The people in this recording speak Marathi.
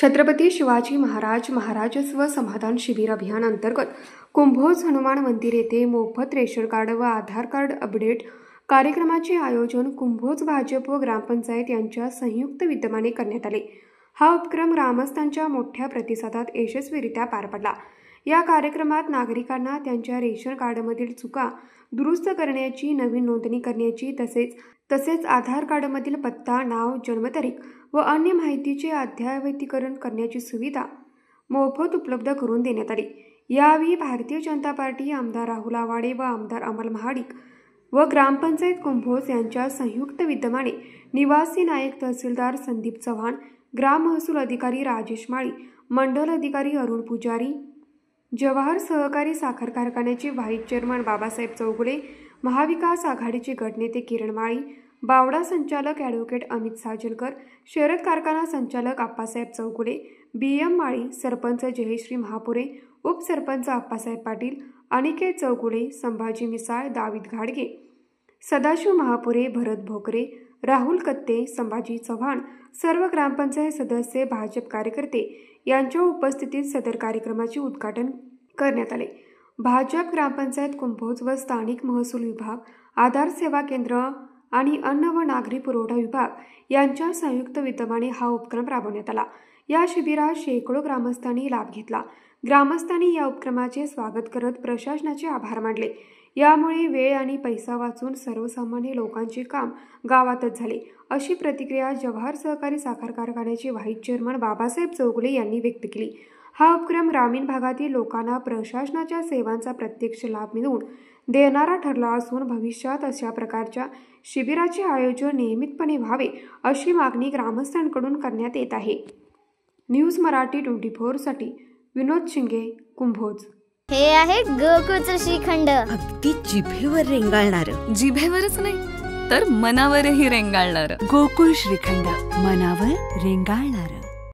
छत्रपती शिवाजी महाराज महाराजस्व समाधान शिबिर अभियान अंतर्गत कुंभोज हनुमान मंदिर येथे मोफत रेशन कार्ड व आधार कार्ड अपडेट कार्यक्रमाचे आयोजन कुंभोज भाजप व ग्रामपंचायत यांच्या संयुक्त विद्यमाने करण्यात आले। हा उपक्रम ग्रामस्थांच्या मोठ्या प्रतिसादात यशस्वीरित्या पार पडला। या कार्यक्रमात नागरिकांना त्यांच्या रेशन कार्डमधील चुका दुरुस्त करण्याची, नवीन नोंदणी करण्याची तसेच आधार कार्डमधील पत्ता, नाव, जन्मतारीख व अन्य माहितीचे अद्ययावतीकरण करण्याची सुविधा मोफत उपलब्ध करून देण्यात आली। यावेळी भारतीय जनता पार्टी आमदार राहुल आवाडे व आमदार अमल महाडिक व ग्रामपंचायत कुंभोज यांच्या संयुक्त विद्यमाने निवासी नायक तहसीलदार संदीप चव्हाण, ग्राम महसूल अधिकारी राजेश माळी, मंडल अधिकारी अरुण पुजारी, जवाहर सहकारी साखर कारखान्याचे व्हाईस चेअरमन बाबासाहेब चौगुले, महाविकास आघाडीचे गटनेते किरण माळी, बावडा संचालक ॲडव्होकेट अमित साजलकर, शरद कारखाना संचालक आप्पासाहेब चौगुले, BM माळी, सरपंच जयश्री महापुरे, उपसरपंच आप्पासाहेब पाटील, अनिकेत चौगुले, संभाजी मिसाळ, दावीद घाडगे, सदाशिव महापुरे, भरत भोकरे, राहुल कत्ते, संभाजी चव्हाण, सर्व ग्रामपंचायत सदस्य, भाजप कार्यकर्ते यांच्या उपस्थितीत सदर कार्यक्रमाचे उद्घाटन करण्यात आले। भाजप ग्रामपंचायत कुंभोज व स्थानिक महसूल विभाग, आधार सेवा केंद्र आणि अन्न व नागरी पुरवठा विभाग यांच्या संयुक्त विद्यमाने हा उपक्रम राबवण्यात आला। या शिबिरात शेकडो ग्रामस्थांनी लाभ घेतला। ग्रामस्थांनी या उपक्रमाचे स्वागत करत प्रशासनाचे आभार मानले। यामुळे वेळ आणि पैसा वाचून सर्वसामान्य लोकांचे काम गावातच झाले, अशी प्रतिक्रिया जवाहर सहकारी साखर कारखान्याचे व्हाईस चेअरमन बाबासाहेब चौगुले यांनी व्यक्त केली। हा उपक्रम ग्रामीण भागातील लोकांना प्रशासनाच्या सेवांचा प्रत्यक्ष लाभ मिळवून देणारा ठरला असून भविष्यात अशा प्रकारच्या शिबिराचे आयोजन नियमितपणे व्हावे, अशी मागणी ग्रामस्थांकडून करण्यात येत आहे। न्यूज मराठी 24 साठी विनोद शिंगे, कुंभोज। हे आहे गोकुळचं श्रीखंड, अगदी जिभेवर रेंगाळणारं। जिभेवरच नाही तर मनावरही रेंगाळणारं। गोकुळ श्रीखंड, मनावर रेंगाळणारं।